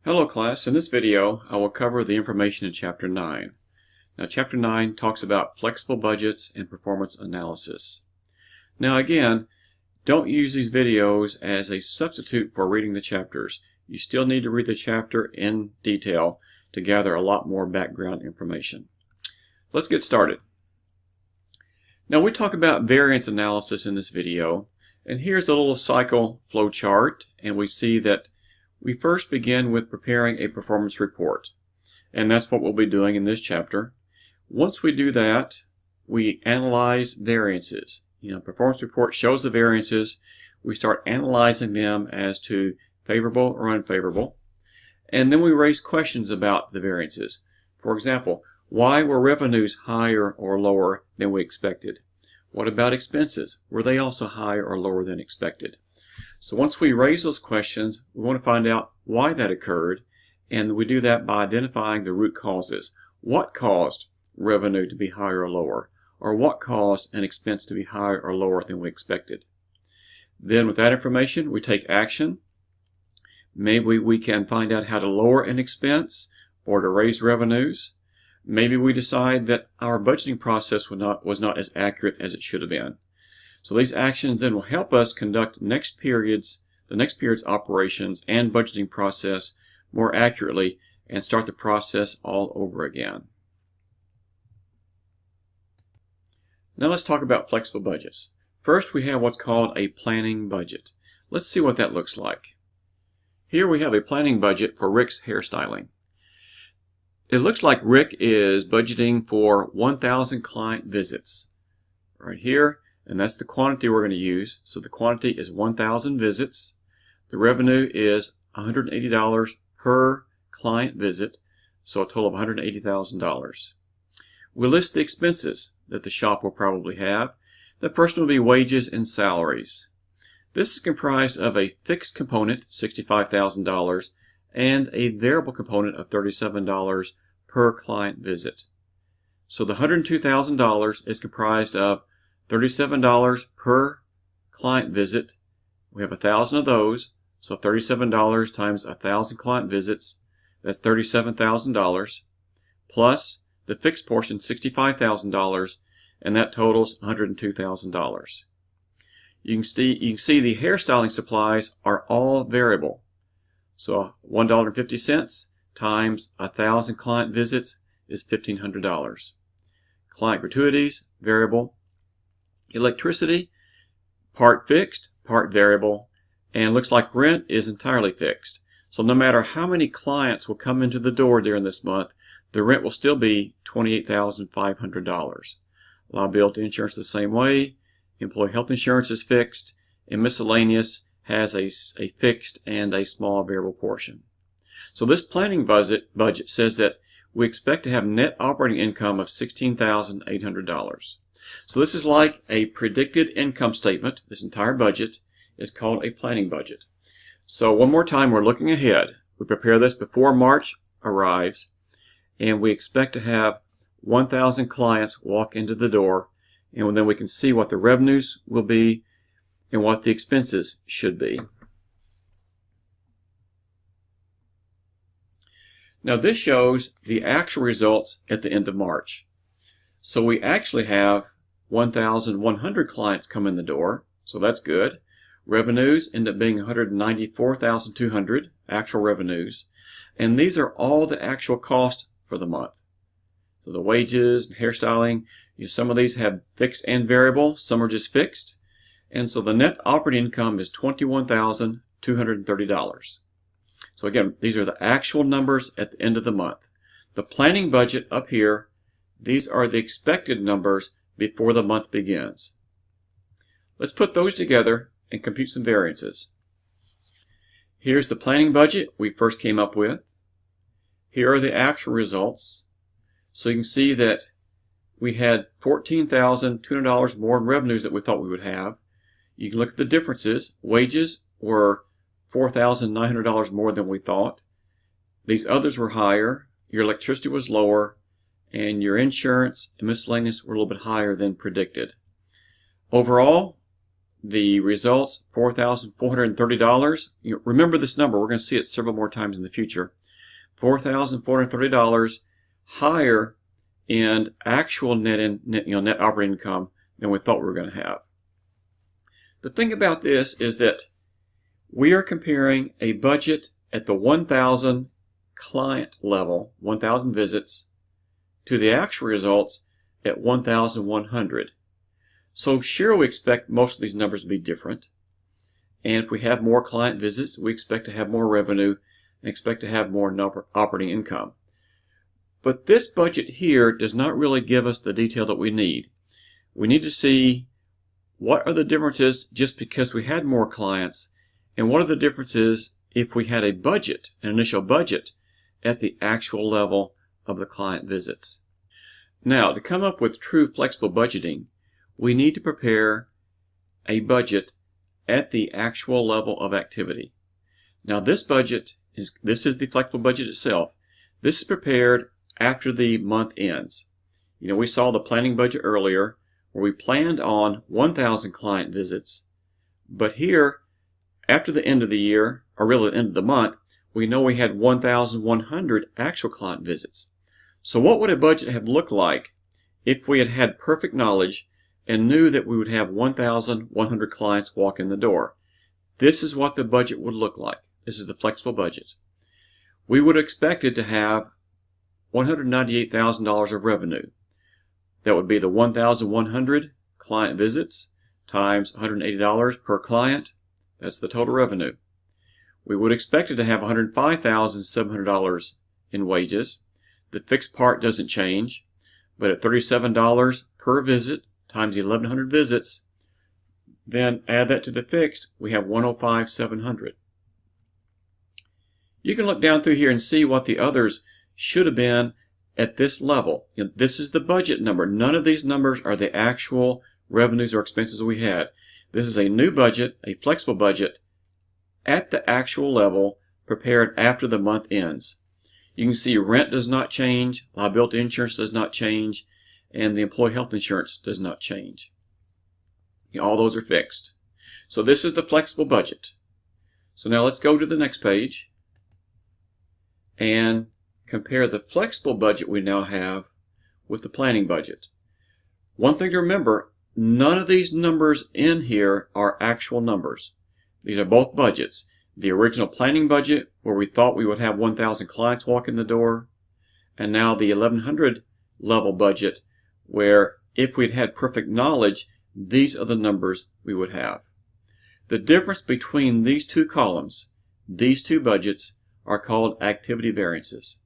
Hello class, in this video I will cover the information in Chapter 9. Now Chapter 9 talks about flexible budgets and performance analysis. Now again, don't use these videos as a substitute for reading the chapters. You still need to read the chapter in detail to gather a lot more background information. Let's get started. Now we talk about variance analysis in this video, and here's a little cycle flow chart, and we see that we first begin with preparing a performance report, and that's what we'll be doing in this chapter. Once we do that, we analyze variances. Performance report shows the variances. We start analyzing them as to favorable or unfavorable, and then we raise questions about the variances. For example, why were revenues higher or lower than we expected? What about expenses? Were they also higher or lower than expected? So once we raise those questions, we want to find out why that occurred, and we do that by identifying the root causes. What caused revenue to be higher or lower? Or what caused an expense to be higher or lower than we expected? Then with that information, we take action. Maybe we can find out how to lower an expense or to raise revenues. Maybe we decide that our budgeting process was not as accurate as it should have been. So these actions then will help us conduct the next period's operations and budgeting process more accurately and start the process all over again. Now let's talk about flexible budgets. First, we have what's called a planning budget. Let's see what that looks like. Here we have a planning budget for Rick's hairstyling. It looks like Rick is budgeting for 1,000 client visits. Right here. And that's the quantity we're going to use. So the quantity is 1,000 visits. The revenue is $180 per client visit, so a total of $180,000. We'll list the expenses that the shop will probably have. The first one will be wages and salaries. This is comprised of a fixed component, $65,000, and a variable component of $37 per client visit. So the $102,000 is comprised of $37 per client visit. We have 1,000 of those, so $37 times 1,000 client visits, that's $37,000, plus the fixed portion, $65,000, and that totals $102,000. You can see the hairstyling supplies are all variable. So $1.50 times 1,000 client visits is $1,500. Client gratuities, variable. Electricity, part fixed, part variable, and it looks like rent is entirely fixed. So no matter how many clients will come into the door during this month, the rent will still be $28,500. Liability insurance the same way. Employee health insurance is fixed, and miscellaneous has a fixed and a small variable portion. So this planning budget says that we expect to have net operating income of $16,800. So this is like a predicted income statement. This entire budget is called a planning budget. So one more time, we're looking ahead. We prepare this before March arrives, and we expect to have 1,000 clients walk into the door, and then we can see what the revenues will be and what the expenses should be. Now this shows the actual results at the end of March. So we actually have 1,100 clients come in the door, so that's good. Revenues end up being $194,200 actual revenues, and these are all the actual cost for the month. So the wages and hairstyling, some of these have fixed and variable, some are just fixed, and so the net operating income is $21,230. So again, these are the actual numbers at the end of the month. The planning budget up here, these are the expected numbers before the month begins. Let's put those together and compute some variances. Here's the planning budget we first came up with. Here are the actual results. So you can see that we had $14,200 more in revenues than we thought we would have. You can look at the differences. Wages were $4,900 more than we thought. These others were higher. Your electricity was lower, and your insurance and miscellaneous were a little bit higher than predicted. Overall, the results, $4,430. Remember this number. We're going to see it several more times in the future. $4,430 higher in actual net operating income than we thought we were going to have. The thing about this is that we are comparing a budget at the 1,000 client level, 1,000 visits, to the actual results at 1,100. So sure, we expect most of these numbers to be different. And if we have more client visits, we expect to have more revenue and expect to have more operating income. But this budget here does not really give us the detail that we need. We need to see what are the differences just because we had more clients, and what are the differences if we had a budget, an initial budget, at the actual level of the client visits. Now, to come up with true flexible budgeting, we need to prepare a budget at the actual level of activity. Now, this is the flexible budget itself. This is prepared after the month ends. We saw the planning budget earlier where we planned on 1,000 client visits, but here, after the end of the year, or really the end of the month, we know we had 1,100 actual client visits. So what would a budget have looked like if we had had perfect knowledge and knew that we would have 1,100 clients walk in the door? This is what the budget would look like. This is the flexible budget. We would have expected to have $198,000 of revenue. That would be the 1,100 client visits times $180 per client. That's the total revenue. We would have expected to have $105,700 in wages. The fixed part doesn't change, but at $37 per visit times 1,100 visits, then add that to the fixed, we have $105,700. You can look down through here and see what the others should have been at this level. This is the budget number. None of these numbers are the actual revenues or expenses we had. This is a new budget, a flexible budget, at the actual level prepared after the month ends. You can see rent does not change, liability insurance does not change, and the employee health insurance does not change. All those are fixed. So this is the flexible budget. So now let's go to the next page and compare the flexible budget we now have with the planning budget. One thing to remember, none of these numbers in here are actual numbers. These are both budgets. The original planning budget, where we thought we would have 1,000 clients walk in the door, and now the 1,100 level budget, where if we'd had perfect knowledge, these are the numbers we would have. The difference between these two columns, these two budgets, are called activity variances.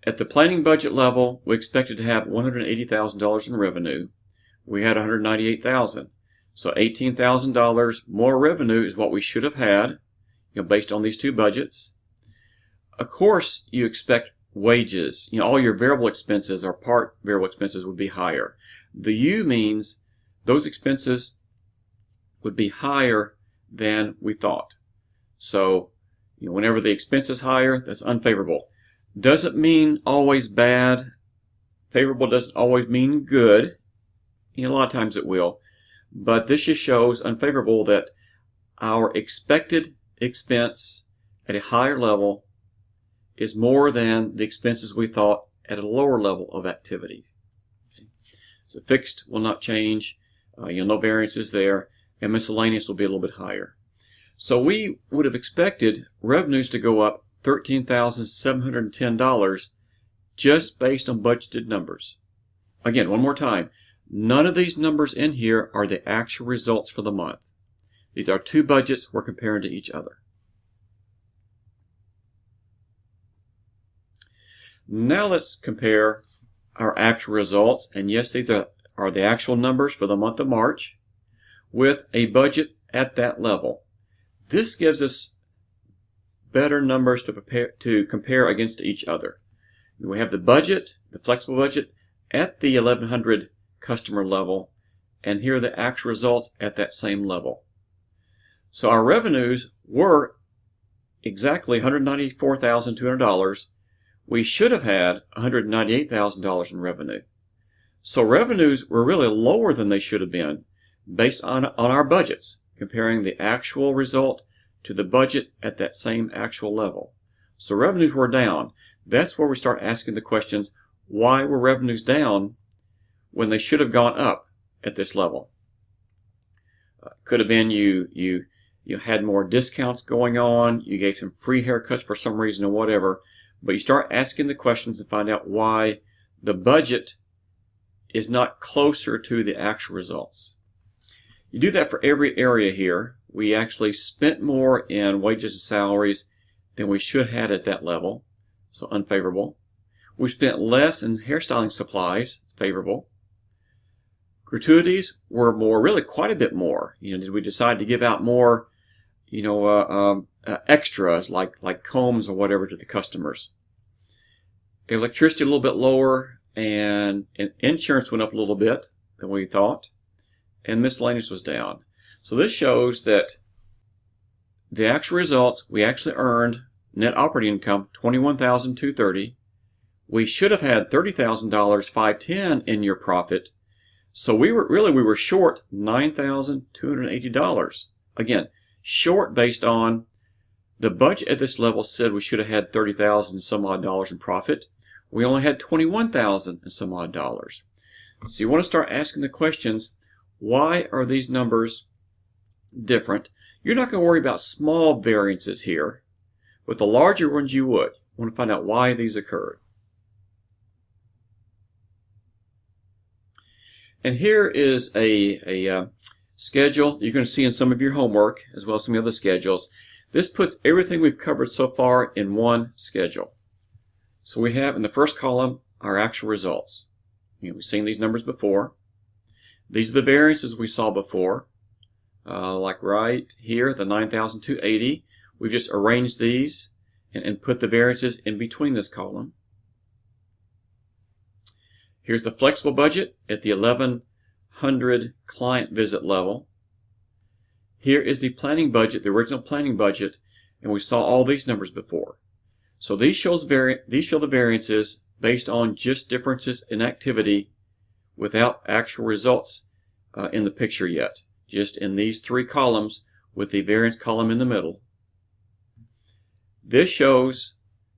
At the planning budget level, we expected to have $180,000 in revenue. We had $198,000. So $18,000 more revenue is what we should have had, based on these two budgets. Of course, you expect wages. All your variable expenses or part variable expenses would be higher. The U means those expenses would be higher than we thought. So, whenever the expense is higher, that's unfavorable. Doesn't mean always bad. Favorable doesn't always mean good. A lot of times it will. But this just shows unfavorable that our expected expense at a higher level is more than the expenses we thought at a lower level of activity. Okay. So fixed will not change. No variances there. And miscellaneous will be a little bit higher. So we would have expected revenues to go up $13,710 just based on budgeted numbers. Again, one more time. None of these numbers in here are the actual results for the month. These are two budgets we're comparing to each other. Now let's compare our actual results, and yes, these are the actual numbers for the month of March, with a budget at that level. This gives us better numbers to compare against each other. We have the budget, the flexible budget, at the 1,100 customer level, and here are the actual results at that same level. So our revenues were exactly $194,200. We should have had $198,000 in revenue. So revenues were really lower than they should have been based on our budgets, comparing the actual result to the budget at that same actual level. So revenues were down. That's where we start asking the questions, why were revenues down when they should have gone up at this level? Could have been you had more discounts going on, you gave some free haircuts for some reason or whatever, but you start asking the questions to find out why the budget is not closer to the actual results. You do that for every area here. We actually spent more in wages and salaries than we should have at that level, so unfavorable. We spent less in hairstyling supplies, favorable. Gratuities were more, really quite a bit more. Did we decide to give out more, extras like combs or whatever to the customers? Electricity a little bit lower, and insurance went up a little bit than we thought, and miscellaneous was down. So this shows that the actual results, we actually earned net operating income $21,230. We should have had $30,510 in your profit. So we were short $9,280. Again, short based on the budget at this level said we should have had $30,000 and some odd dollars in profit. We only had $21,000 and some odd dollars. So you want to start asking the questions, why are these numbers different? You're not going to worry about small variances here. With the larger ones you would. You want to find out why these occurred. And here is a schedule you're going to see in some of your homework, as well as some other schedules. This puts everything we've covered so far in one schedule. So we have in the first column our actual results. We've seen these numbers before. These are the variances we saw before. Like right here, the 9,280. We've just arranged these and put the variances in between this column. Here's the flexible budget at the 1,100 client visit level. Here is the planning budget, the original planning budget, and we saw all these numbers before. So these show the variances based on just differences in activity without actual results in the picture yet. Just in these three columns with the variance column in the middle. This shows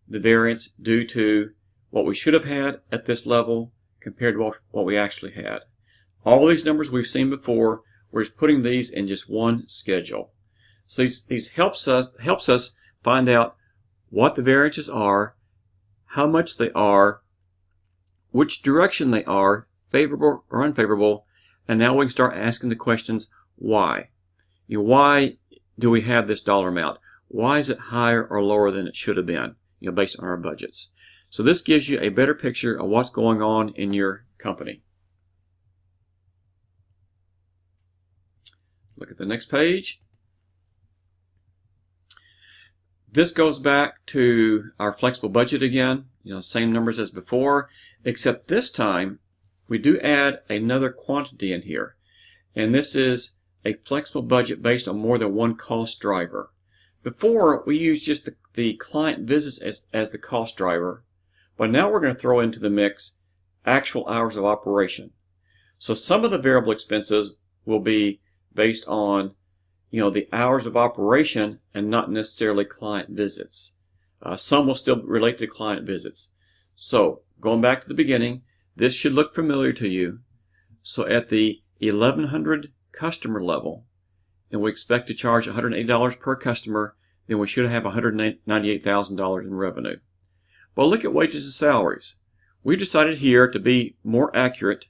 the variance due to what we should have had at this level compared to what we actually had. All these numbers we've seen before, we're just putting these in just one schedule. So these helps us find out what the variances are, how much they are, which direction they are, favorable or unfavorable, and now we can start asking the questions, why? Why do we have this dollar amount? Why is it higher or lower than it should have been, based on our budgets? So this gives you a better picture of what's going on in your company. Look at the next page. This goes back to our flexible budget again, same numbers as before, except this time we do add another quantity in here. And this is a flexible budget based on more than one cost driver. Before, we used just the client visits as the cost driver, but now we're going to throw into the mix actual hours of operation. So some of the variable expenses will be based on the hours of operation and not necessarily client visits. Some will still relate to client visits. So going back to the beginning, this should look familiar to you. So at the 1,100 customer level, and we expect to charge $180 per customer, then we should have $198,000 in revenue. Well, look at wages and salaries. We decided here to be more accurate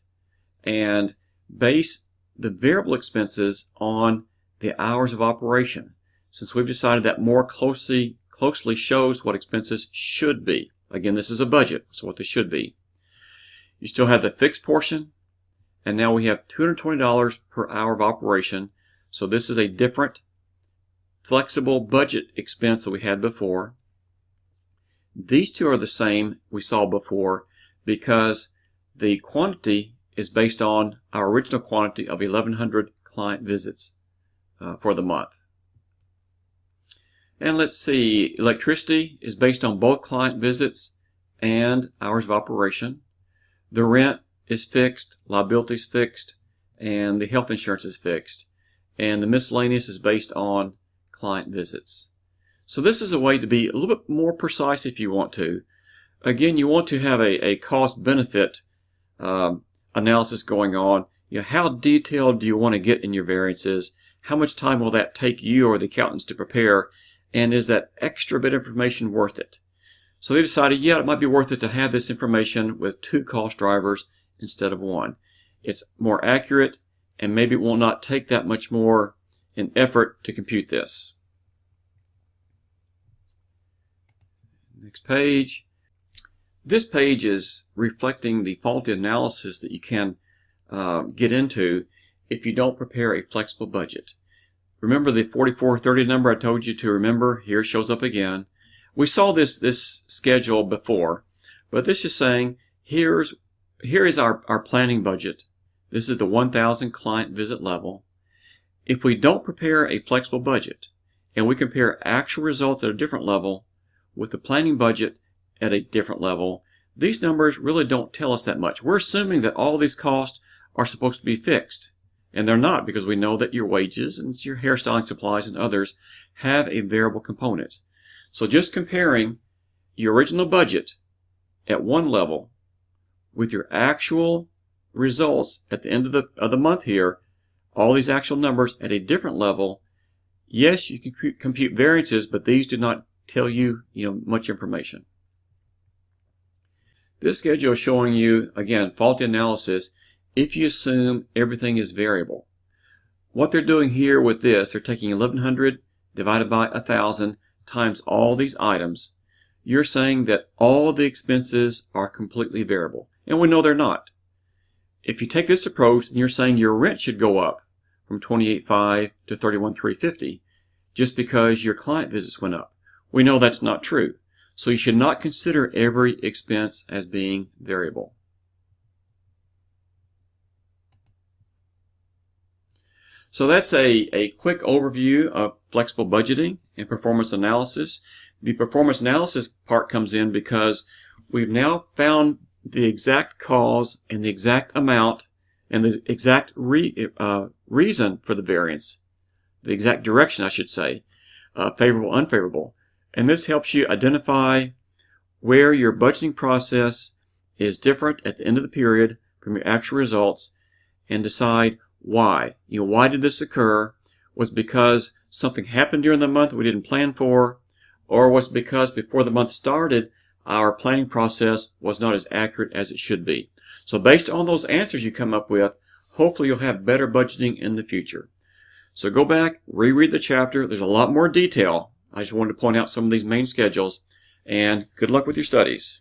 and base the variable expenses on the hours of operation, since we've decided that more closely shows what expenses should be. Again, this is a budget, so what they should be. You still have the fixed portion, and now we have $220 per hour of operation. So this is a different flexible budget expense that we had before. These two are the same we saw before because the quantity is based on our original quantity of 1,100 client visits for the month. And let's see, electricity is based on both client visits and hours of operation. The rent is fixed, liability is fixed, and the health insurance is fixed, and the miscellaneous is based on client visits. So this is a way to be a little bit more precise if you want to. Again, you want to have a cost-benefit analysis going on. How detailed do you want to get in your variances? How much time will that take you or the accountants to prepare? And is that extra bit of information worth it? So they decided, yeah, it might be worth it to have this information with 2 cost drivers instead of 1. It's more accurate, and maybe it will not take that much more in effort to compute this. Next page. This page is reflecting the faulty analysis that you can get into if you don't prepare a flexible budget. Remember the 4430 number I told you to remember? Here it shows up again. We saw this schedule before, but this is saying here is our planning budget. This is the 1,000 client visit level. If we don't prepare a flexible budget and we compare actual results at a different level with the planning budget at a different level, these numbers really don't tell us that much. We're assuming that all these costs are supposed to be fixed, and they're not, because we know that your wages and your hairstyling supplies and others have a variable component. So just comparing your original budget at one level with your actual results at the end of the month here, all these actual numbers at a different level, yes, you can compute variances, but these do not tell you, much information. This schedule is showing you, again, faulty analysis if you assume everything is variable. What they're doing here with this, they're taking 1,100 divided by 1,000 times all these items. You're saying that all the expenses are completely variable, and we know they're not. If you take this approach, then you're saying your rent should go up from $28,500 to $31,350 just because your client visits went up. We know that's not true. So you should not consider every expense as being variable. So that's a quick overview of flexible budgeting and performance analysis. The performance analysis part comes in because we've now found the exact cause and the exact amount and the exact reason for the variance, the exact direction, I should say, favorable, unfavorable. And this helps you identify where your budgeting process is different at the end of the period from your actual results and decide why. Why did this occur? Was it because something happened during the month we didn't plan for? Or was it because before the month started, our planning process was not as accurate as it should be? So based on those answers you come up with, hopefully you'll have better budgeting in the future. So go back, reread the chapter. There's a lot more detail. I just wanted to point out some of these main schedules, and good luck with your studies.